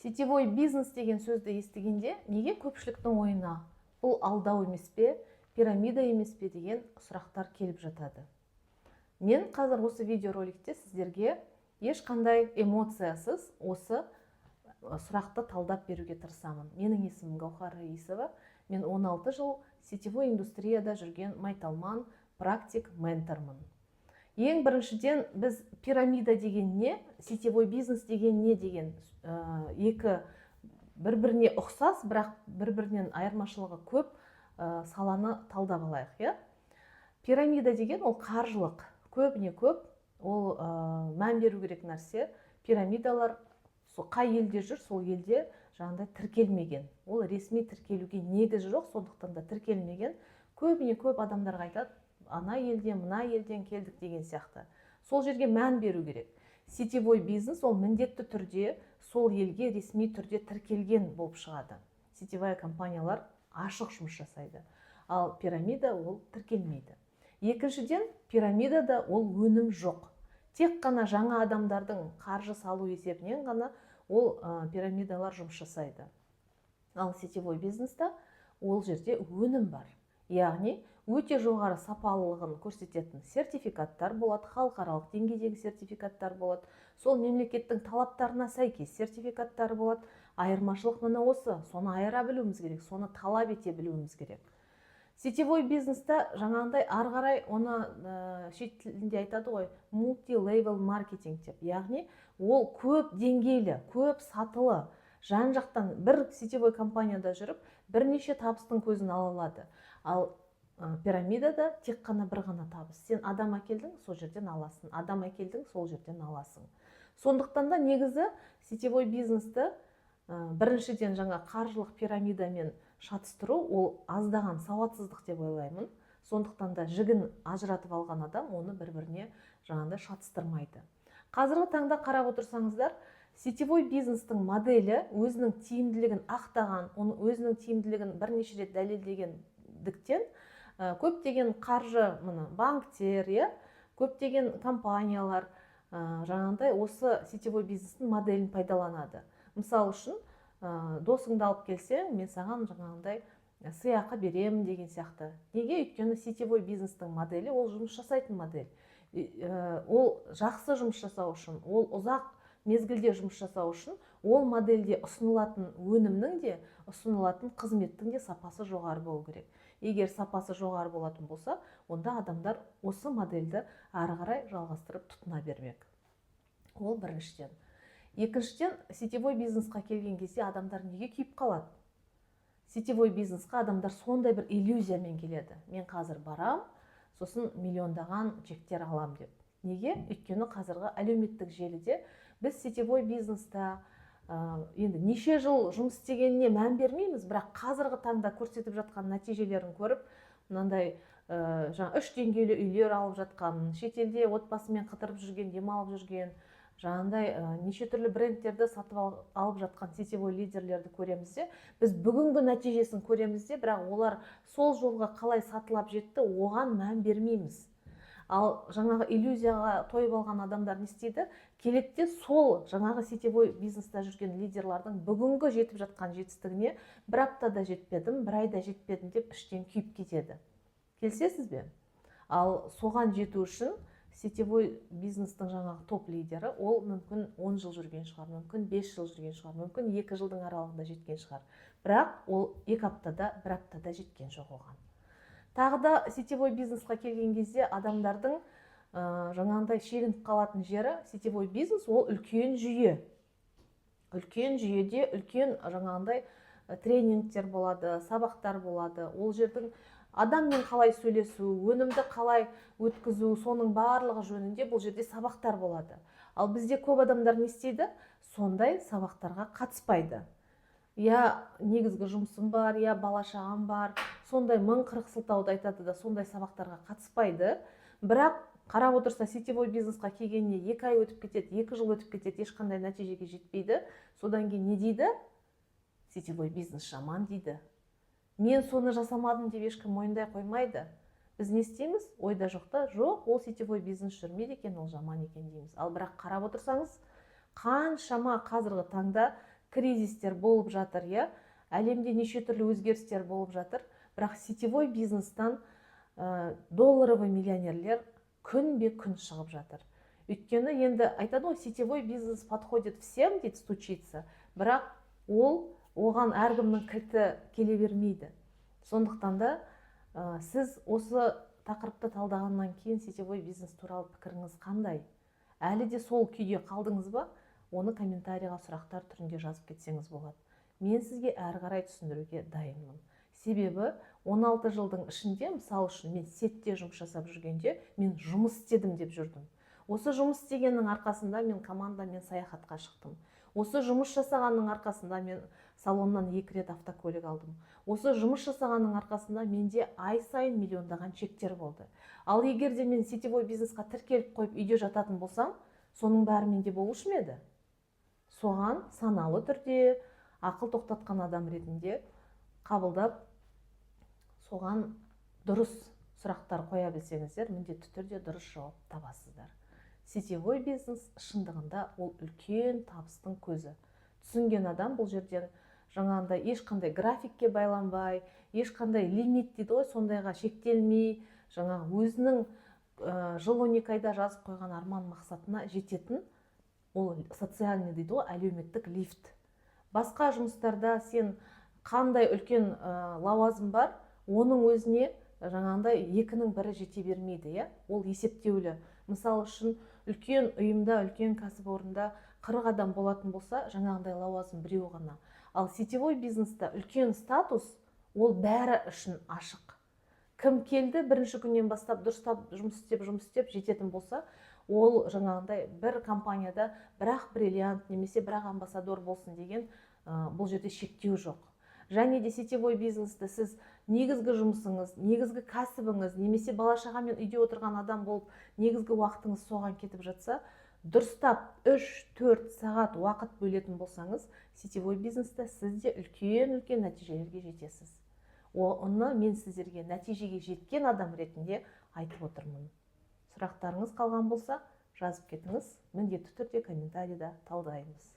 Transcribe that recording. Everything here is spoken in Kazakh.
Сетевой бизнес деген сөзді естігенде неге көпшіліктің ойына бұл алдау емес пе, пирамида емес пе деген сұрақтар келіп жатады. Мен қазір осы видеороликте сіздерге ешқандай эмоциясыз осы сұрақты талдап беруге тырысамын. Менің есімім Гаухар Раисова. Мен 16 жыл сетевой индустрияда жүрген майталман, практик, ментормын. Ең біріншіден біз пирамида деген не, сетевой бизнес деген не деген екі бір-біріне ұқсас, бірақ бір-бірінен айырмашылығы көп саланы талдап алайық. Пирамида деген ол қаржылық, көбіне көп, ол мән беру керек нәрсе. Пирамидалар қай елде жүр, сол елде жаңағыдай тіркелмеген. Ол ресми тіркелуге негізі жоқ, сондықтан да тіркелмеген. Көбіне көп адамдарға айтады, ана елден, мына елден келдік деген сияқты. Сол жерге мән беру керек. Сетевой бизнес ол міндетті түрде сол елге ресми түрде тіркелген болып шығады. Сетевая компаниялар ашық жұмыс жасайды. Ал пирамида ол тіркелмейді. Екіншіден, пирамидада ол өнім жоқ. Тек қана жаңа адамдардың қаржы салу есебінен ғана ол пирамидалар жұмыс жасайды. Ал сетевой бизнеста ол жерде өнім бар. Яғни өте жоғары сапалылығын көрсететін сертификаттар болады, халықаралық деңгейдегі сертификаттар болады, сол мемлекеттің талаптарына сәйкес сертификаттар болады. Айырмашылық мына осы, соны айыра білуіміз керек, соны талап ете білуіміз керек. Сетевой бизнеста жаңағындай ары қарай оны шет тілінде айтады ғой, multi-level маркетинг деп. Яғни ол көп деңгейлі, көп сатылы, жан-жақтан бір сетевой компанияда жүріп, бірнеше табыстың көзін ала алады. Ал пирамидада тек қана бір ғана табыс. Сен адам әкелдің, сол жерден аласың. Адам әкелдің, сол жерден аласың. Сондықтан да негізі сетевой бизнесті біріншіден жаңа қаржылық пирамидамен шатыстыру, ол аздаған сауатсыздық деп ойлаймын. Сондықтан да жігін ажыратып алған адам оны бір-біріне жаңағыдай шатыстырмайды. Қазіргі таңда қарап отырсаңыздар, сетевой бизнестің моделі өзінің тиімділігін ақтаған, оны өзінің тиімділігін бірнеше рет дәлелдегендіктен көптеген қаржы банктер, көптеген компаниялар жаңағыдай осы сетевой бизнестің моделін пайдаланады. Мысалы үшін, досыңды алып келсең, мен саған жаңағыдай сыйақы беремін деген сияқты. Неге? Өйткені сетевой бизнестің модели ол жұмыс жасайтын модель. Ол жақсы жұмыс жасау үшін, ол ұзақ мезгілде жұмыс жасау үшін, ол модельде ұсынылатын өнімнің де, ұсынылатын қызметтің де сапасы жоғары болу керек. Егер сапасы жоғары болатын болса, онда адамдар осы модельді ары қарай жалғастырып тұтына бермек. Ол біріншіден. Екіншіден, сетевой бизнесқа келген кезде адамдар неге күйіп қалады? Сетевой бизнесқа адамдар сондай бір иллюзиямен келеді. Мен қазір барам, сосын миллиондаған чектер алам деп. Неге? Өйткені қазіргі әлеуметтік желіде біз сетевой бизнеста енді неше жыл жұмыс істегеніне мән бермейміз, бірақ қазіргі таңда көрсетіп жатқан нәтижелерін көріп, мынандай 3 деңгейлі үйлер алып жатқан, шетелде отбасымен қыдырып жүрген, демалып жүрген, жаңағыдай неше түрлі брендтерді сатып алып жатқан сетевой лидерлерді көреміз де, біз бүгінгі нәтижесін көреміз де, бірақ олар сол жолға қалай сатылап жетті, оған мән бермейміз. Ал жаңағы иллюзияға тойып алған адамдар не істейді? Келетте сол жаңағы сетевой бизнеста жүрген лидерлардың бүгінгі жетіп жатқан жетістігіне бір аптада жетпедім, бір айда жетпедім деп іштен күйіп кетеді. Келісесіз бе? Ал соған жету үшін сетевой бизнестің жаңағы топ лидері, ол мүмкін 10 жыл жүрген шығар, мүмкін 5 жыл жүрген шығар, мүмкін 2 жылдың аралығында жеткен шығар. Бірақ ол 2 аптада, 1 аптада жеткен жоқ оған. Тағы да сетевой бизнесқа келген кезде адамдардың жаңағындай шегініп қалатын жері, сетевой бизнес ол үлкен жүйе. Үлкен жүйеде үлкен жаңағындай тренингтер болады, сабақтар болады. Ол жердің адаммен қалай сөйлесу, өнімді қалай өткізу, соның барлығы жөнінде бұл жерде сабақтар болады. Ал бізде көп адамдар не істейді? Сондай сабақтарға қатыспайды. Негізгі жұмысым бар, бала-шағам бар, сондай 1040 сылтауды айтады да сондай сабақтарға қатыспайды. Бірақ қарап отырса сетевой бизнесқа келгеніне 2 ай өтіп кетеді, 2 жыл өтіп кетеді, ешқандай нәтижеге жетпейді. Содан кейін не дейді? Сетевой бизнес жаман дейді. Мен соны жасамадым деп ешкім мойындай қоймайды. Біз не істейміз? Ойда жоқта, жоқ, ол сетевой бизнес жүрмейді екен, ол жаман екен дейміз. Ал бірақ қарап отырсаңыз, қаншама қазіргі таңда кризистер болып жатыр, иә, әлемде неше түрлі өзгерістер болып жатыр, бірақ сетевой бизнестан долларовый миллионерлер күнбе күн шығып жатыр. Өйткені енді айтады ғой, сетевой бизнес подходит всем дейді, стучиться, бірақ оған әркімнің кілті келе бермейді. Сондықтан да сіз осы тақырыпты талдағаннан кейін сетевой бизнес туралы пікіріңіз қандай? Әлі де сол күйде қалдыңыз ба? Оны комментарийға сұрақтар түрінде жазып кетсеңіз болады. Мен сізге әрі қарай түсіндіруге дайынмын. Себебі 16 жылдың ішінде, мысалы үшін, мен сетте жұмыс жасап жүргенде, мен жұмыс істедім деп жүрдім. Осы жұмыс істегеннің арқасында мен командамен саяхатқа шықтым. Осы жұмыс жасағанның арқасында мен салоннан 2 рет автокөлік алдым. Осы жұмыс жасағанның арқасында менде ай сайын миллиондаған чектер болды. Ал егер де мен сетевой бизнесқа тіркеліп қойып үйде жататын болсам, соның бәрі менде болушы ма еді? Соған саналы түрде ақыл тоқтатқан адам ретінде қабылдап, соған дұрыс сұрақтар қоя білсеңіздер, міндетті түрде дұрыс жауап табасыздар. Сетевой бизнес шындығында ол үлкен табыстың көзі. Түсінген адам бұл жерден жаңағындай ешқандай графикке байланбай, ешқандай лимит дейді ғой, сондайға шектелмей, жаңағы өзінің жыл 12 айда жазып қойған арман мақсатына жететін, ол социальный дейді ғой, әлеуметтік лифт. Басқа жұмыстарда сен қандай үлкен лауазым бар, оның өзіне жаңағындай 2-ның 1-і жете бермейді, иә? Ол есептеулі. Мысалы үшін, үлкен ұйымда, үлкен кәсіпорында 40 адам болатын болса, жаңағындай лауазым біреу ғана. Ал сетевой бизнеста үлкен статус, ол бәрі үшін ашық. Кім келді, бірінші күннен бастап дұрыстап жұмыс істеп жететін болса, ол жаңағындай бір компанияда бірақ бриллиант немесе бірақ амбассадор болсын деген бұл жерде шектеу жоқ. Және де сетевой бизнесті сіз негізгі жұмысыңыз, негізгі кәсібіңіз, немесе бала-шағамен үйде отырған адам болып, негізгі уақытыңыз соған кетіп жатса, дұрыстап 3-4 сағат уақыт бөлетін болсаңыз, сетевой бизнесте сіз де үлкен нәтижелерге жетесіз. Оны мен сіздерге нәтижеге жеткен адам ретінде айтып отырмын. Сұрақтарыңыз қалған болса, жазып кетіңіз, міндетті түрде комментарийда талдаймыз.